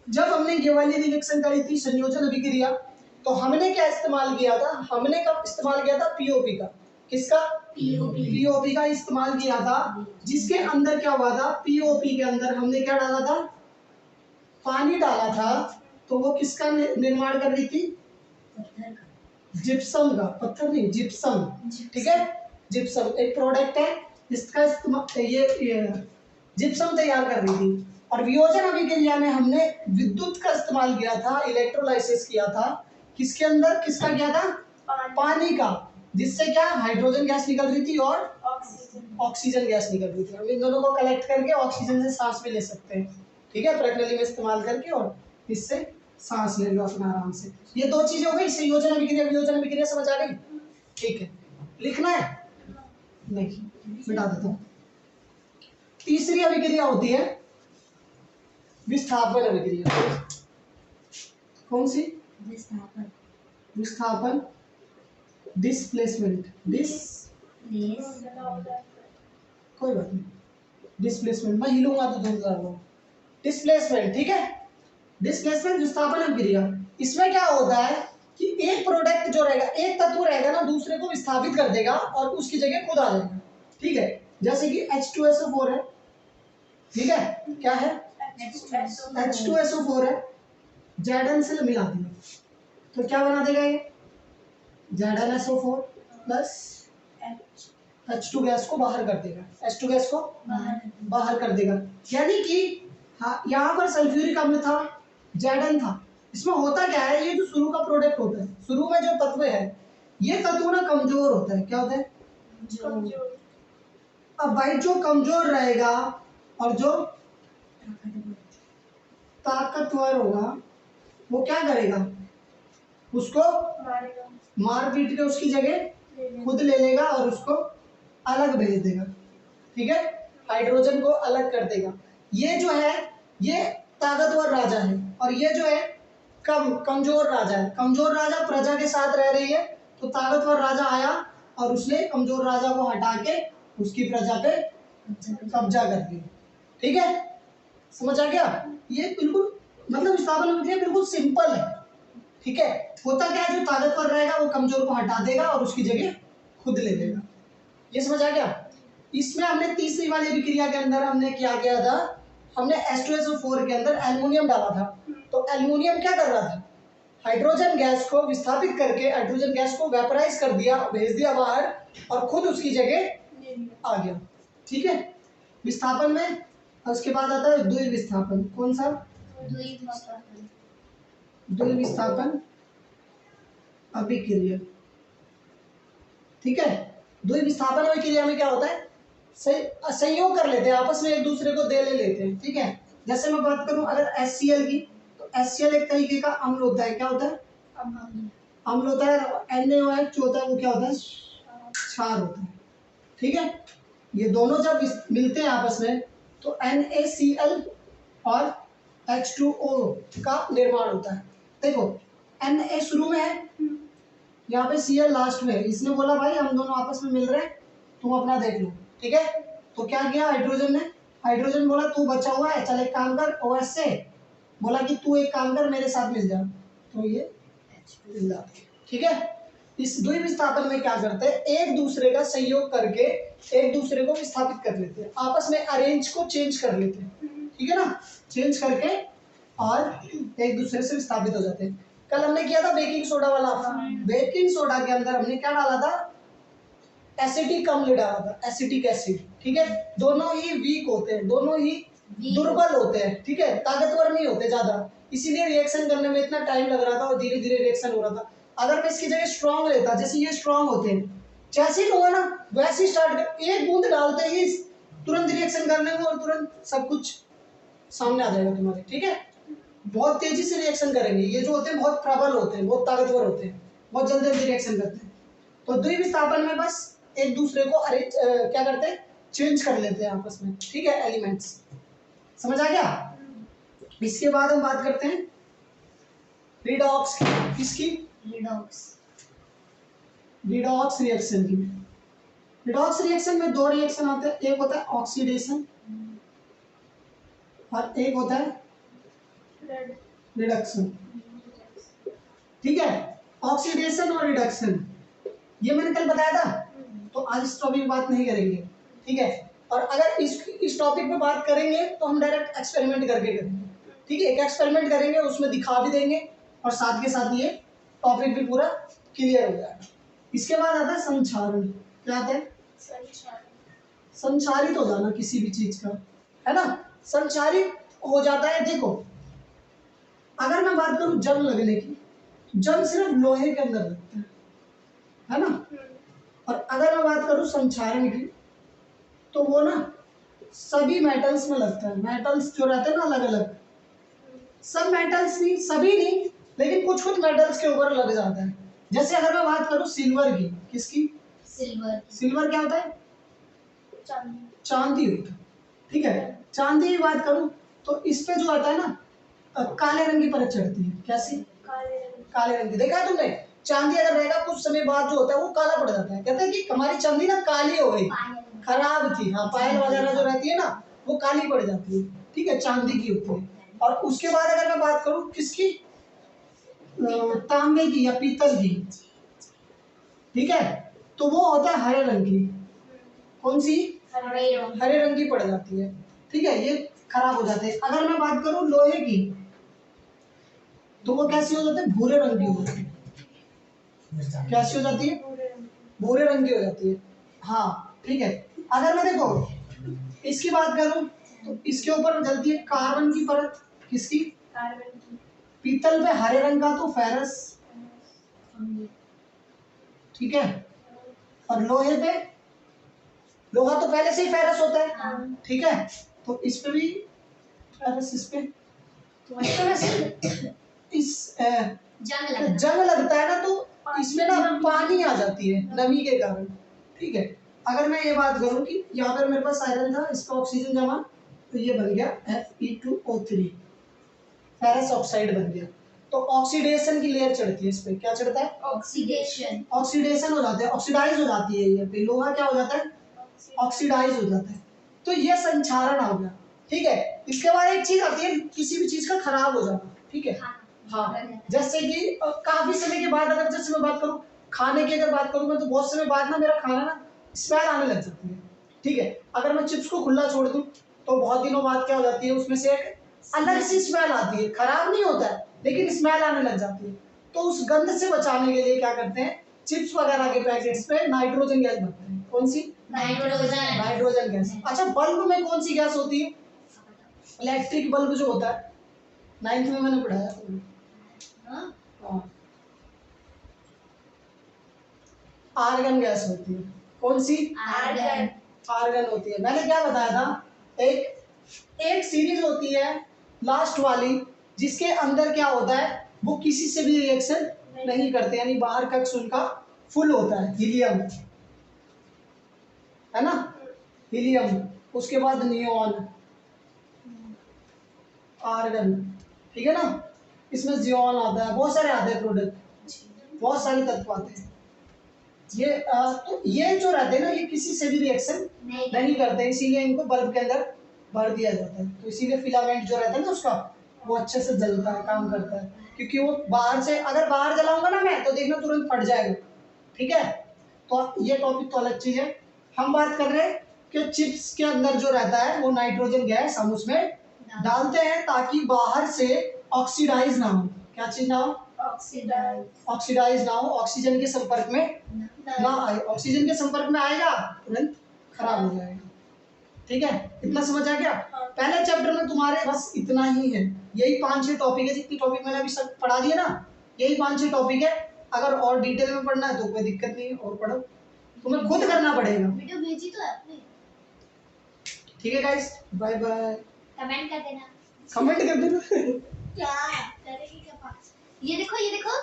जब हमने ये वाली रिएक्शन करी थी संयोजन अभिक्रिया, तो हमने क्या इस्तेमाल किया था, हमने कब इस्तेमाल किया था, पीओपी का। किसका? पीओपी का इस्तेमाल किया था, जिसके अंदर क्या हुआ था, पीओपी के अंदर हमने क्या डाला था, पानी डाला था। तो वो किसका निर्माण कर रही थी, जिप्सम का, पत्थर नहीं, जिप्सम। ठीक है, जिप्सम एक प्रोडक्ट है, इसका इस्तेमाल ये जिप्सम तैयार कर रही थी। और वियोजन अभिक्रिया में हमने विद्युत का इस्तेमाल किया था, इलेक्ट्रोलाइसिस किया था। किसके अंदर, किसका किया था, पानी का, जिससे क्या हाइड्रोजन गैस निकल रही थी और ऑक्सीजन गैस निकल रही थी। हम इन दोनों को कलेक्ट करके ऑक्सीजन से सांस भी ले सकते हैं। ठीक है, प्रणाली में इस्तेमाल करके, और इससे सांस ले लो अपना आराम से। ये दो चीजें हो गई, संयोजन अभिक्रिया वियोजन अभिक्रिया, समझ आ गई? ठीक है, लिखना है? नहीं, मिटा देता हूँ। तीसरी अभिक्रिया होती है विस्थापन अभिक्रिया। कौन सी? विस्थापन। विस्थापन, डिस्प्लेसमेंट, कोई बात नहीं, डिस्प्लेसमेंट मैं हिलूंगा तो दूर जा, डिस्प्लेसमेंट। ठीक है, डिस्प्लेसमेंट विस्थापन अभिक्रिया। इसमें क्या होता है कि एक प्रोडक्ट जो रहेगा, एक तत्व रहेगा ना, दूसरे को विस्थापित कर देगा और उसकी जगह खुद आ जाएगा। ठीक है, जैसे कि H2SO4 है। ठीक है, क्या है, H2SO4 है, Zn से मिला दिया तो क्या बना देगा ये, ZnSO4 प्लस H2 गैस को बाहर कर देगा, H2 गैस को बाहर कर देगा। यानी कि हाँ, यहाँ पर सल्फ्यूरिक अम्ल था, Zn था। इसमें होता क्या है, ये जो शुरू का प्रोडक्ट होता है, शुरू में जो तत्व है, ये तत्व ना कमजोर होता है। क्या होता है, कमजोर। अब भाई जो कमजोर रहेगा और जो ताकतवर होगा, वो क्या करेगा, उसको मार पीट के उसकी जगह खुद ले लेगा और उसको अलग भेज देगा। ठीक है, हाइड्रोजन को अलग कर देगा। ये जो है, ये ताकतवर राजा है, और ये जो है कमजोर राजा है। कमजोर राजा प्रजा के साथ रह रही है, तो ताकतवर राजा आया और उसने कमजोर राजा को हटा के उसकी प्रजा पे कब्जा कर दिया। ठीक है, समझ आ गया? ये बिल्कुल मतलब विस्थापन अभिक्रिया बिल्कुल सिंपल है। ठीक है, होता क्या है, जो ताकतवर रहेगा वो कमजोर को हटा देगा और उसकी जगह खुद ले लेगा। ये समझ आ गया? इसमें हमने तीसरी वाली अभिक्रिया के अंदर हमने क्या किया था, हमने H2SO4 के अंदर एल्युमिनियम डाला था। तो एल्युमिनियम क्या कर रहा था, हाइड्रोजन गैस को विस्थापित करके हाइड्रोजन गैस को वेपराइज कर दिया, भेज दिया बाहर, और खुद उसकी जगह आ गया। ठीक है, विस्थापन में उसके बाद आता है द्वि विस्थापन। कौन सा? द्वि विस्थापन अभिक्रिया। ठीक है, द्वि विस्थापन अभिक्रिया में क्या होता है, संयोग कर लेते हैं आपस में, एक दूसरे को दे ले लेते हैं। ठीक है, जैसे मैं बात करूं अगर HCl की, तो HCl एक तरीके का अम्ल होता है। क्या होता है, अम्ल होता है। NaOH जो होता है वो क्या होता है, क्षार होता है। ठीक है, ये दोनों जब मिलते हैं आपस में, तो NaCl और H2O का निर्माण होता है। देखो, Na शुरू में है, यहाँ पे Cl लास्ट में है। इसने बोला भाई हम दोनों आपस में मिल रहे हैं, तुम अपना देख लो। ठीक है, तो क्या किया हाइड्रोजन ने, हाइड्रोजन बोला तू बचा हुआ है, चल एक काम कर, OH से बोला कि तू एक काम कर मेरे साथ मिल जा, तो ये मिल। ठीक है, इस द्वि विस्थापन में क्या करते हैं, एक दूसरे का सहयोग करके एक दूसरे को विस्थापित कर लेते हैं, आपस में अरेंज को चेंज कर लेते हैं। ठीक है ना, चेंज करके और एक दूसरे से विस्थापित हो जाते हैं। कल हमने किया था बेकिंग सोडा वाला। बेकिंग सोडा के अंदर हमने क्या डाला था, एसिटिक अम्ल डाला था, एसिटिक एसिड। ठीक है, दोनों ही वीक होते हैं, दोनों ही दुर्बल होते हैं। ठीक है, ताकतवर नहीं होते ज्यादा, इसीलिए रिएक्शन करने में इतना टाइम लग रहा था और धीरे धीरे रिएक्शन हो रहा था। अगर मैं इसकी जगह स्ट्रांग लेता, जैसे ये स्ट्रांग होते हैं, जैसे ही हुआ ना वैसे ही स्टार्ट कर, एक बूंद डालते ही तुरंत रिएक्शन करने में और तुरंत सब कुछ सामने आ जाएगा तुम्हारे। ठीक है, बहुत तेजी से रिएक्शन करेंगे। ये जो होते हैं बहुत प्रबल होते हैं, बहुत ताकतवर होते हैं, बहुत जल्दी जल्दी रिएक्शन करते हैं। तो द्वि विस्थापन में बस एक दूसरे को क्या करते हैं, चेंज कर लेते हैं आपस में। ठीक है, एलिमेंट्स। समझ आ गया? इसके बाद हम बात करते हैं रिडॉक्स की। किसकी? रिडॉक्स रिएक्शन की। रिडॉक्स रिएक्शन में दो रिएक्शन आते हैं, एक होता है ऑक्सीडेशन और एक होता है रिडक्शन। ठीक है, ऑक्सीडेशन और रिडक्शन ये मैंने कल बताया था, तो आज इस टॉपिक में बात नहीं करेंगे। ठीक है, और अगर इस टॉपिक पे बात करेंगे तो हम डायरेक्ट एक्सपेरिमेंट करके करेंगे। ठीक है, एक एक्सपेरिमेंट करेंगे, उसमें दिखा भी देंगे और साथ के साथ ये टॉपिक भी पूरा क्लियर हो जाएगा। इसके बाद आता है संचारण। क्या आता है? संचारित हो जाना किसी भी चीज का, है ना, संचारित हो जाता है। देखो अगर मैं बात करूं जंग लगने की, जंग सिर्फ लोहे के अंदर लगता है ना, और अगर मैं बात करूं संचारण की तो वो ना सभी मेटल्स में लगता है। मेटल्स जो रहते हैं ना अलग अलग, सब मेटल्स नहीं, सभी नहीं, लेकिन कुछ कुछ मेटल्स के ऊपर लग जाता है। जैसे अगर मैं बात करूं सिल्वर की, किसकी? सिल्वर क्या होता है? चांदी होता है। ठीक है, चांदी की बात करूं तो इस पे जो आता है ना काले रंग की परत चढ़ती है। कैसी? काले रंग की। देखा है तुमने? चांदी अगर रहेगा कुछ समय बाद जो होता है वो काला पड़ जाता है। कहते हैं कि हमारी चांदी ना काली हो गई, खराब थी। हाँ, पायल वगैरह जो रहती है ना वो काली पड़ जाती है। ठीक है, चांदी की होती है। और उसके बाद अगर मैं बात करूं किसकी, तांबे की या पीतल की, ठीक है, तो वो होता है हरे रंग की। कौन सी? हरे रंग की पड़ जाती है। ठीक है, ये खराब हो जाते हैं। अगर मैं बात करूं लोहे की तो वो कैसी हो जाती है? भूरे रंग की हो जाती है। कैसी हो जाती है? भूरे रंग की हो जाती है। हाँ, ठीक है। अगर मैं देखो इसकी बात करूं तो इसके ऊपर जलती है कार्बन की परत। किसकी? पीतल पे हरे रंग का तो फेरस। ठीक है, और लोहे पे, लोहा तो पहले से ही फेरस होता है। ठीक है, तो इस पे भी फेरस, इस पे वैसे इस जंग लगता है ना तो इसमें ना पानी आ जाती है नमी के कारण। ठीक है, अगर मैं ये बात करूं कि यहाँ पर मेरे पास आयरन था, इसका ऑक्सीजन जमा तो ये बन गया Fe2O3, फेरस ऑक्साइड बन गया। तो ऑक्सीडेशन की लेयर चढ़ती है इस पे। क्या चढ़ता है? ऑक्सीडेशन हो जाता है, ऑक्सीडाइज हो जाती है। ये पे लोहा क्या हो जाता है? ऑक्सीडाइज हो जाता है। तो ये संचारण हो गया। ठीक है, इसके बाद एक चीज आती है किसी भी चीज का खराब हो जाना। ठीक है, हाँ, जैसे कि काफी समय के बाद, अगर जैसे मैं बात करूं खाने की, अगर बात करूंगा तो बहुत समय बाद ना मेरा खाना ना स्मेल आने लग जाती है। ठीक है, अगर मैं चिप्स को खुला छोड़ दूं तो बहुत दिनों बाद क्या हो जाती है, उसमें से एक अलग सी स्मेल आती है। खराब नहीं होता है लेकिन स्मेल आने लग जाती है। तो उस गंध से बचाने के लिए क्या करते हैं, चिप्स वगैरह के पैकेट्स पे नाइट्रोजन गैस भरते हैं। कौन सी? Nitrogen gas. अच्छा, बल्ब में कौन सी गैस होती है? इलेक्ट्रिक बल्ब जो होता है, 9th में मैंने पढ़ाया। हाँ, आर्गन गैस होती है। कौन सी? आर्गन होती है। मैंने क्या बताया था, एक सीरीज होती है लास्ट वाली जिसके अंदर क्या होता है, वो किसी से भी रिएक्शन नहीं करते, यानी बाहर कक्ष उनका फुल होता है। हीलियम, है ना, हीलियम, उसके बाद नियोन, आर्गन। ठीक है ना, इसमें जियोन आता है, बहुत सारे आते हैं प्रोडक्ट, बहुत सारे तत्व आते हैं। तो ये जो रहते हैं ना ये किसी से भी रिएक्शन नहीं करते, इसीलिए इनको बल्ब के अंदर भर दिया जाता है। तो इसीलिए फिलामेंट जो रहता है ना उसका, वो अच्छे से जलता है, काम करता है। क्योंकि वो बाहर से, अगर बाहर जलाऊंगा ना मैं तो देखना तुरंत फट जाएगा। ठीक है, तो ये टॉपिक तो अलग चीज है। हम बात कर रहे हैं कि चिप्स के अंदर जो रहता है वो नाइट्रोजन गैस हम उसमें डालते हैं ताकि बाहर से ऑक्सीडाइज ना हो। क्या चीज ना हो? ऑक्सीडाइज ना हो, ऑक्सीजन के संपर्क में ना आए। ऑक्सीजन के संपर्क में आएगा तुरंत खराब हो जाएगा। ठीक है, इतना समझ आ गया? पहले चैप्टर में तुम्हारे बस इतना ही है, यही 5-6 टॉपिक है। जितनी टॉपिक मैंने अभी सब पढ़ा दिए ना, यही 5-6 टॉपिक है। अगर और डिटेल में पढ़ना है तो कोई दिक्कत नहीं है, और पढ़ो, तुम्हें खुद करना पड़ेगा। वीडियो भेजी तो आपने? ठीक है गाइस, बाय बाय। कमेंट कर देना। क्या करेगी? क्या ये देखो